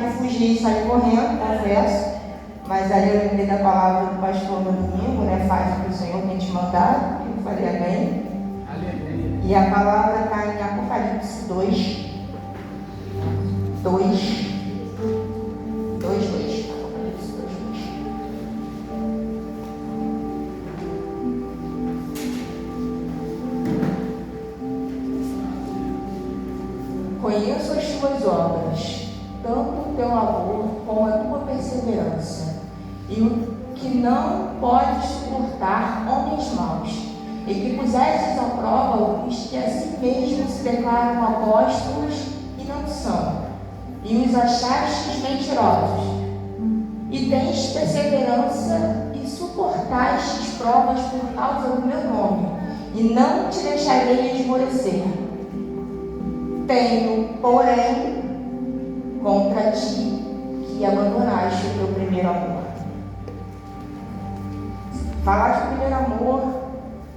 vontade de fugir e sair correndo, confesso. Mas aí eu lembrei da palavra do pastor no domingo, né? Faz o que o Senhor tem te mandado, que eu faria bem. Aleluia. E a palavra está em Apocalipse 2. Apocalipse 2. Conheço as tuas obras, tanto o teu amor como a tua perseverança, e o que não podes suportar homens maus, e que pusestes à prova os que a si mesmos se declaram apóstolos e não são, e os achastes mentirosos, e tens perseverança e suportastes provas por causa do meu nome, e não te deixarei esmorecer. Tenho, porém, contra ti que abandonaste o teu primeiro amor. Falar de primeiro amor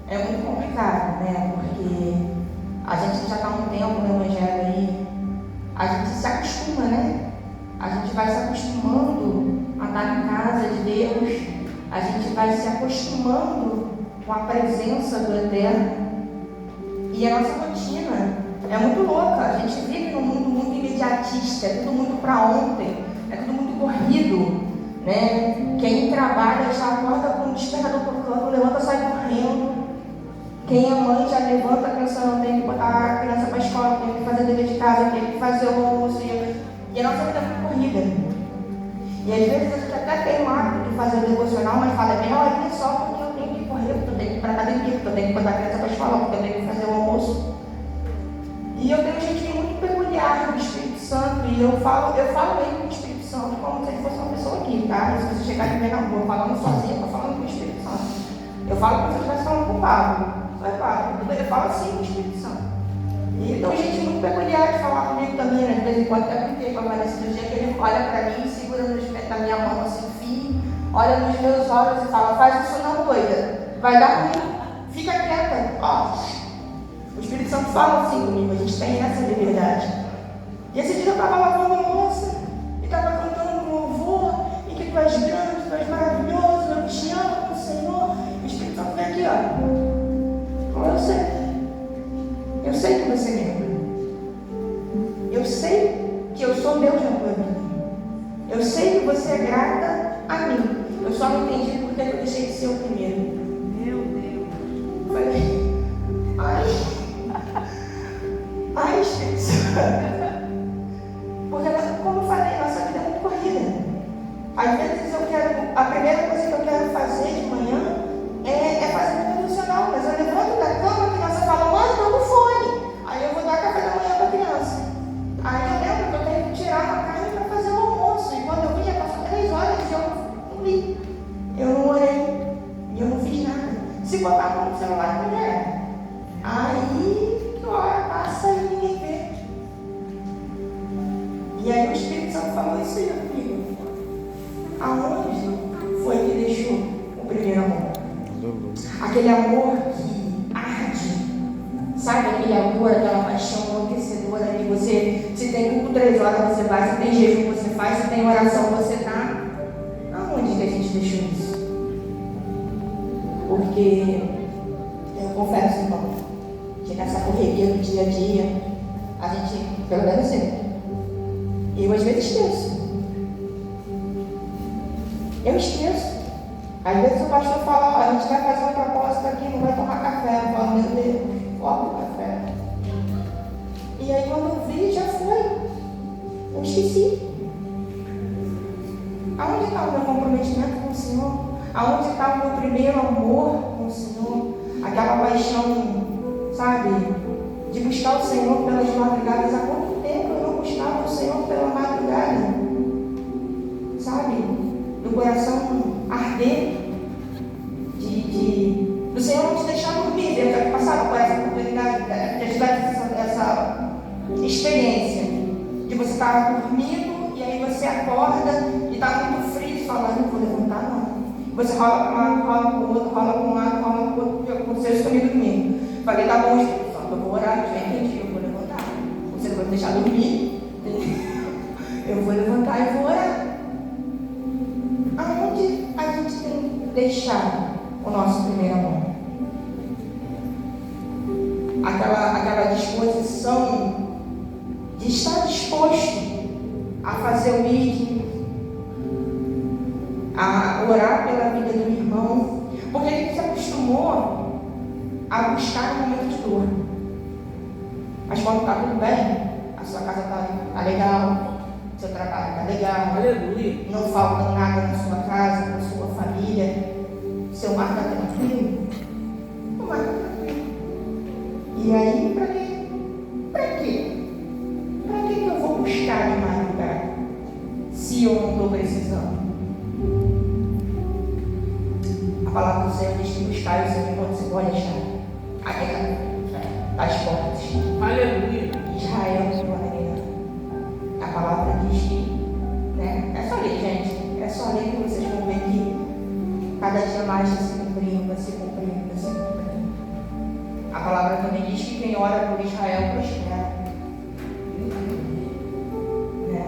é muito complicado, né? Porque a gente já está há um tempo no Evangelho aí, a gente se acostuma, né? A gente vai se acostumando a estar em casa de Deus, a gente vai se acostumando com a presença do Eterno, e a nossa rotina é muito louca. A gente vive num mundo muito imediatista, é tudo muito para ontem, é tudo muito corrido, né? Quem trabalha já acorda com o despertador tocando, levanta e sai correndo. Quem é mãe já levanta pensando, tem que botar a criança para a escola, tem que fazer dever de casa, tem que fazer o almoço, e a nossa vida é muito corrida. E às vezes a gente até tem o hábito de fazer o devocional, mas fala, é meia horinha só porque eu tenho que correr, porque eu tenho que ir para a academia, porque eu tenho que botar a criança para a escola, porque eu tenho que fazer o almoço. E eu tenho um jeitinho muito peculiar do Espírito Santo, e eu falo bem com o Espírito Santo como se ele fosse uma pessoa aqui, tá? Se você chegar de ver na rua falando sozinho, eu estou falando com o Espírito Santo. Eu falo como se eu estivesse falando com o Pablo. Eu falo assim com o Espírito Santo. E tem um jeitinho muito peculiar de falar comigo também, né? De vez em quando até brinquei com a Vanessa do dia que ele olha para mim, segura na minha mão assim, firme, olha nos meus olhos e fala, faz isso não, doida, vai dar ruim, fica quieta, ó. O Espírito Santo fala assim comigo, a gente tem essa liberdade. E esse dia eu estava lavando a louça e estava cantando um louvor, e que tu és grande, tu és maravilhoso, eu te amo, Senhor. E o Espírito Santo vem aqui, ó. Então, eu sei que você me ama. Eu sei que eu sou Deus na tua vida. Eu sei que você é grata a mim. Eu só não entendi porque eu deixei de ser o primeiro. Meu Deus. Eu falei, ai, Espírito Santo. Porque, como eu falei, nossa vida é muito corrida. Às vezes a primeira coisa que eu quero fazer de manhã é fazer meu devocional, mas eu levanto da cama, a criança fala, mãe, tô no fone. Aí eu vou dar café da manhã para a criança. Aí eu lembro que eu tenho que tirar uma carne para fazer o almoço. E quando eu vi, já passou 3 horas e eu não li. Eu não orei. E eu não fiz nada. Se botar a mão no celular, não é. Aí, que hora passa e ninguém vê. E aí o Espírito Santo falou isso aí comigo. Aonde foi que deixou o primeiro amor? Aquele amor que arde, sabe? Aquele amor, aquela paixão enlouquecedora que você, se tem culto 3 horas você vai, se tem jejum você faz, se tem oração você dá. Aonde que a gente deixou isso? Porque eu confesso, irmão, que nessa correria do dia a dia, a gente, pelo menos eu às vezes esqueço. Eu esqueço. Às vezes o pastor fala, a gente vai fazer um propósito aqui, não vai tomar café. Eu falo, meu Deus, foca o café. E aí quando eu vi, já foi. Eu esqueci. Aonde está o meu comprometimento com o Senhor? Aonde está o meu primeiro amor com o Senhor? Aquela paixão, sabe, de buscar o Senhor pelas madrugadas. Há quanto tempo eu não buscava o Senhor pela madrugada? Sabe? Do coração arder, do Senhor não te deixar dormir. Eu quero passar por essa oportunidade, de ajudar essa experiência de você estar dormindo e aí você acorda e está muito frio e fala, não vou levantar não. Você rola para um lado, rola para o outro, rola para um lado, rola para o outro, com seus comigo dormindo. Falei, tá bom, Espírito Santo, eu vou orar, já entendi, eu vou levantar. Você não vai me deixar dormir. Eu vou levantar e vou orar. Aonde a gente tem deixado o nosso primeiro amor? Aquela disposição de estar disposto a fazer o mínimo, a orar pela vida do irmão, porque a gente se acostumou a buscar um momento de dor. Mas quando está tudo bem, a sua casa está legal, seu trabalho está legal, aleluia, não falta nada na sua casa, na sua família, seu mar está tranquilo, o mar está tranquilo. E aí, para quê? Para quê? Para que eu vou buscar em mais lugar, se eu não estou precisando? A palavra do Senhor diz que buscar o Senhor enquanto se pode achar. A guerra das portas. Aleluia. Israel chegou na guerra. A palavra diz que, né? É só ler, gente. É só ler que vocês vão ver que cada dia mais está se cumprindo, vai se cumprindo, vai se cumprindo. A palavra também diz que quem ora por Israel prospera. Né?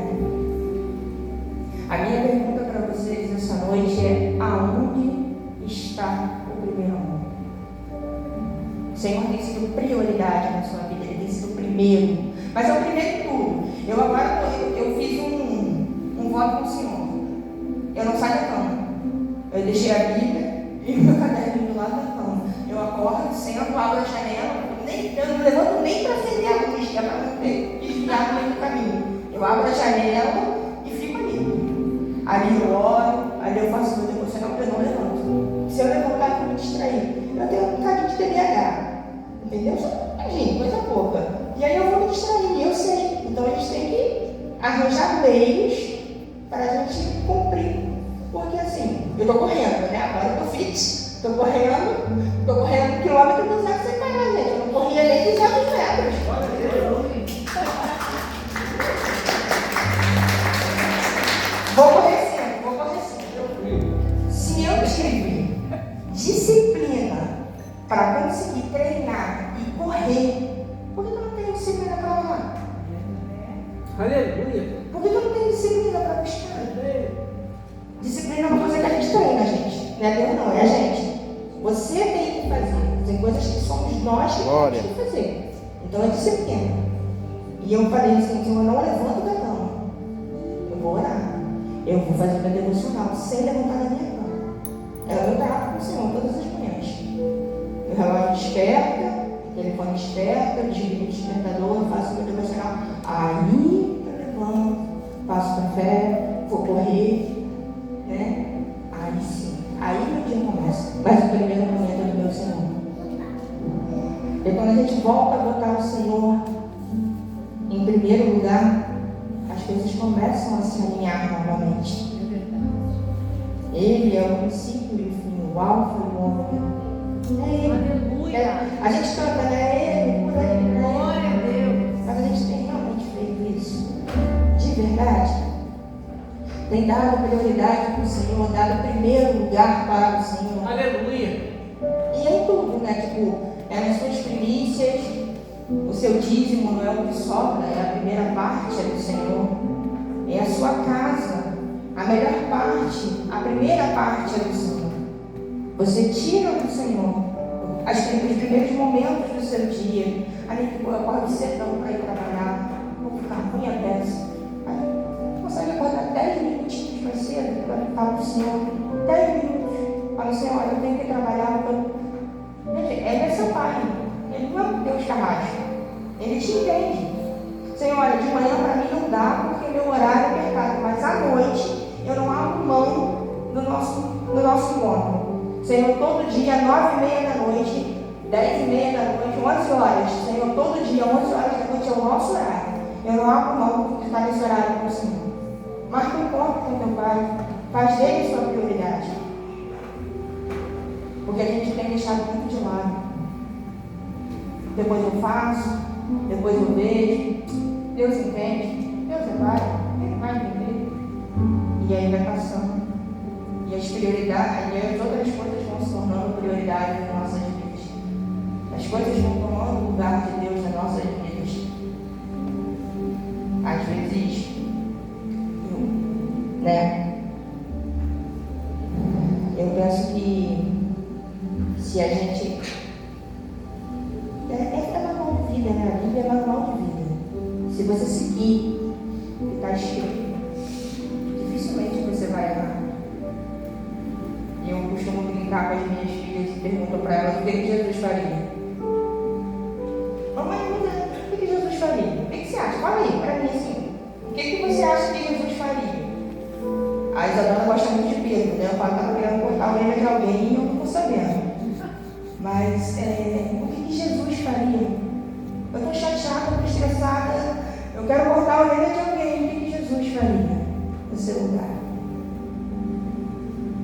A minha pergunta para vocês essa noite é: aonde está o primeiro amor? O Senhor tem sido prioridade na sua vida, Ele tem sido o primeiro, mas é o primeiro de tudo. Eu fiz um voto com o Senhor. Eu não saio da cama. Eu deixei a Bíblia e o meu caderninho do lado da cama. Eu acordo, sento, abro a janela, eu não levanto nem para acender a luz, que é para não ter desviado no meio do caminho. Eu abro a janela e fico ali. Ali eu oro, ali eu faço meu devocional, porque eu não levanto. Se eu levantar, eu vou me distrair. Eu tenho um bocadinho de TDAH, entendeu? Só um bocadinho, coisa pouca. E aí eu vou me distrair, eu sei. Então a gente tem que arranjar meios para a gente cumprir. Porque assim, eu estou correndo, né? Agora eu estou fit. Estou correndo 1 quilômetro 200 sem parar, gente. Eu não corria nem 200 metros. Vou correr sempre. Se eu tive disciplina para conseguir treinar e correr, por que eu não tenho disciplina para orar? Aleluia. Por que eu não tenho disciplina para buscar? Disciplina é uma coisa que a gente treina, gente. Não é Deus, não, é a gente. Você tem que fazer. Tem coisas que somos nós que temos que fazer. Então é disciplina. E eu falei assim: Senhor, eu não levanto da cama. Eu vou orar. Eu vou fazer meu devocional sem levantar da minha cama. Eu orar com o Senhor todas as manhãs. Meu relógio desperta, o telefone desperta, eu desligo o despertador, faço meu devocional. Aí eu levanto, faço café, vou correr, né? Aí sim, aí meu dia começa. Mas o primeiro momento é do meu Senhor. E quando a gente volta a botar o Senhor em primeiro lugar, as coisas começam a se alinhar novamente. Ele é o princípio e o fim, o alfa e o ômega. É Ele. Aleluia. A gente canta, né? É Ele, por Ele, né? Glória a Deus. Mas a gente tem realmente feito isso? De verdade? Tem dado prioridade para o Senhor, dado primeiro lugar para o Senhor. Aleluia. E é em tudo, né? Tipo, é nas suas primícias, o seu dízimo não é o que sobra, é a primeira parte, é do Senhor. É a sua casa, a melhor parte, a primeira parte é do Senhor. Você tira do Senhor os primeiros momentos do seu dia. Ali eu acordo cedão para ir trabalhar, vou ficar ruim a peça. Aí consegue acordar 10 minutinhos mais cedo para ficar com o Senhor. 10 minutos. Fala, Senhor, eu tenho que trabalhar. Ele é seu pai. Ele não é um Deus carrasco. Ele te entende. Senhor, olha, de manhã para mim não dá porque meu horário é apertado, mas à noite eu não abro mão do nosso encontro. Senhor, todo dia, 9h30 da noite, 10h30 da noite, 11 horas. Senhor, todo dia, 11 horas da noite é o nosso horário. Eu não abro mão de estar nesse horário com o Senhor. Marca um encontro com teu Pai. Faz dele sua prioridade. Porque a gente tem deixado muito de lado. Depois eu faço, depois eu vejo. Deus entende. Deus é Pai. Ele vai entender. E aí vai passando. E as prioridades, e as outras coisas vão se tornando prioridade nas nossas vidas. As coisas vão tomando o lugar de Deus nas nossas vidas. Às vezes, né? Eu penso que se a gente... É manual de vida, né? A Bíblia é manual de vida. Se você seguir o que está escrito, dificilmente você vai errar. Eu costumo brincar com as minhas filhas e pergunto para elas o que Jesus faria. Mamãe, o que Jesus faria? O que você acha? Fala aí, para mim assim. O que você acha que Jesus faria? A Isadora gosta muito de Pedro, né? O pai estava querendo cortar a orelha de alguém e eu não estou sabendo. Mas o que Jesus faria? Eu estou chateada, estou estressada, eu quero cortar a orelha de alguém. O que Jesus faria no seu lugar?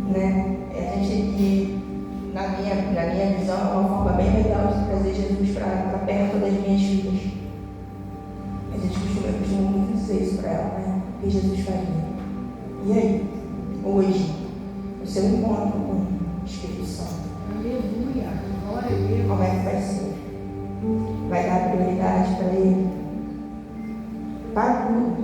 Né? A gente aqui, na minha visão, é uma forma bem legal de trazer Jesus para perto das minhas filhas. Eu costumo muito dizer isso para ela, né? O que Jesus faria? E aí, hoje, o seu encontro com o Espírito Santo? Aleluia, glória a Deus. Como é que vai ser? Vai dar prioridade para Ele? Para tudo.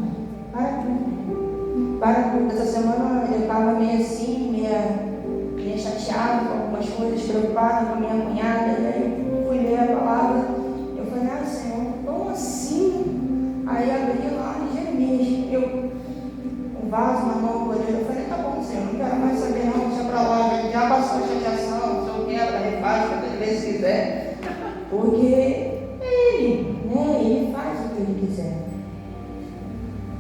Para tudo. Essa semana eu estava meio assim, meio chateada com algumas coisas, preocupada com a minha cunhada. E aí eu fui ler a palavra. Eu falei, Senhor, como assim? Aí abri lá em Jeremias. Um vaso na mão, eu falei, tá bom, Senhor, não quero mais saber não, deixa pra lá, já passou a chateação, se eu quebra, refaz, quantas vezes quiser, porque é Ele, né? Ele faz o que Ele quiser.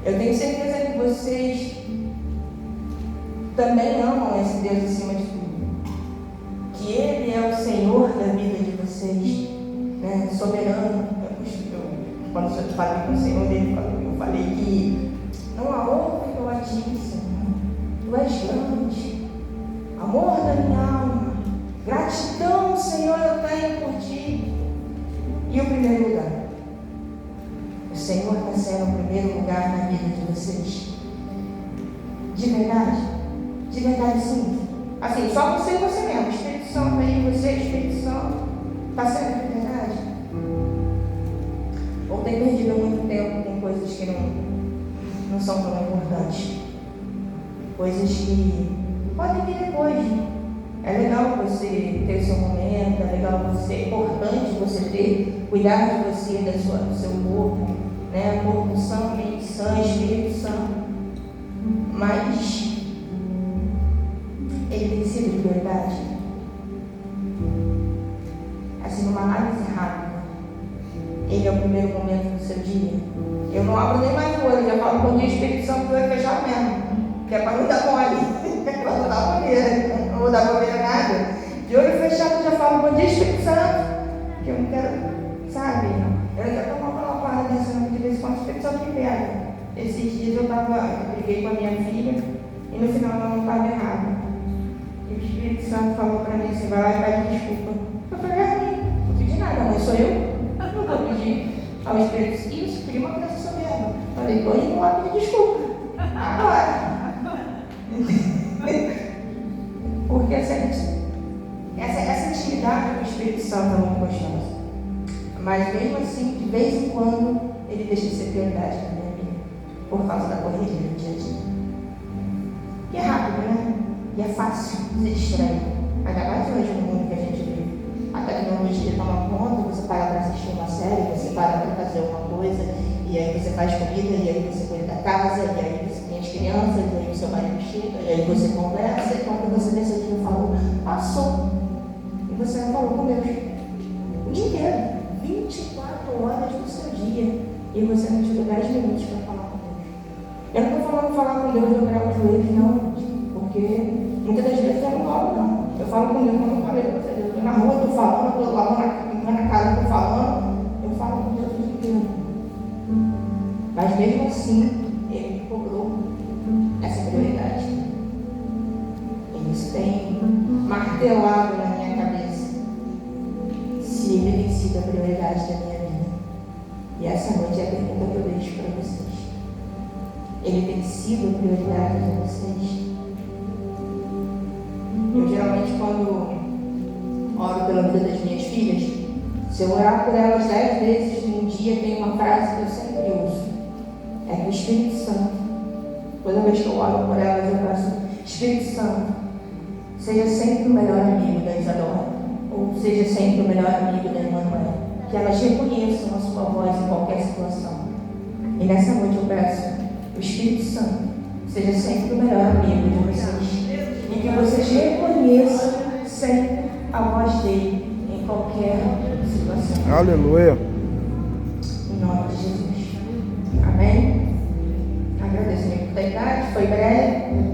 Eu tenho certeza que vocês também amam esse Deus acima de tudo, que Ele é o Senhor da vida de vocês, né? Soberano. Quando eu falei com o Senhor, eu falei que não há outro que eu a ti, Senhor. Tu és grande, amor da minha alma, gratidão, Senhor, eu tenho por ti. E o primeiro lugar? O Senhor está sendo o primeiro lugar na vida de vocês. De verdade sim. Assim, só você e você mesmo. Espírito Santo aí, você, Espírito Santo, está sendo de verdade? Ou tem perdido muito tempo com coisas que não são tão importantes? Coisas que podem vir depois, né? É legal você ter o seu momento, é legal você, é importante você cuidar de você, do seu corpo, né? Corpo sã, mente sã, espírito sã. Mas ele tem sido de verdade. Assim, numa análise rápida, ele é o primeiro momento do seu dia. Eu não abro nem mais o olho, já falo bom dia, Espírito Santo, vai fechar mesmo. Que é para não dar mole, para não dar bobeira, não vou dar bobeira nada. De olho fechado, já falo bom dia, Espírito Santo, que eu não quero, sabe? Eu não quero tomar uma parada dessa, não, de vez em quando o Espírito Santo me pega. Esses dias eu briguei com a minha filha e no final ela não estava errada. E o Espírito Santo falou para mim assim, vai lá e pede desculpa. Eu falei, não pedi nada, mãe, sou eu? Não vou pedir ao Espírito Santo. Isso, queria uma criança soberba. Falei, tô indo lá pedir desculpa. Agora. Porque essa intimidade com o Espírito Santo é muito gostosa. Mas mesmo assim, de vez em quando, ele deixa de ser prioridade na minha vida. Por causa da correria do dia a dia. E é rápido, né? E é fácil se distrair. Ainda mais hoje no mundo que a gente vive. A tecnologia toma conta, você para para assistir uma série, você para para fazer uma coisa, e aí você faz comida, e aí você cuida da casa, e aí você tem as crianças, e aí o seu marido chega, e aí você conversa, e quando você nesse dia falou, passou. E você não falou com Deus. O dia inteiro. 24 horas do seu dia. E você não tirou 10 minutos para falar com Deus. Eu não estou falando falar com Deus, dobrar os joelhos, não. Porque muitas das vezes eu não falo, não. Eu falo com Deus quando eu falei com você. Eu estou na rua, estou falando, estou lavando na casa, estou falando. Eu falo com Deus o dia inteiro. Mas mesmo assim, Ele me cobrou essa prioridade. E isso tem martelado na minha cabeça. Se Ele tem sido a prioridade da minha vida. E essa noite é a pergunta que eu deixo para vocês. Ele tem sido a prioridade de vocês? Eu geralmente, quando oro pela vida das minhas filhas, se eu orar por elas 10 vezes num dia, tem uma frase que eu sempre uso. É que o Espírito Santo Toda vez que eu oro por elas, eu peço, Espírito Santo, seja sempre o melhor amigo da Isadora, ou seja sempre o melhor amigo da Emanuel. Que elas reconheçam a sua voz em qualquer situação. E nessa noite eu peço, o Espírito Santo seja sempre o melhor amigo de vocês. E que vocês reconheçam sempre a voz dele em qualquer situação. Aleluia. Em nome de Jesus. Amém? Agradeço por ter idade, foi breve.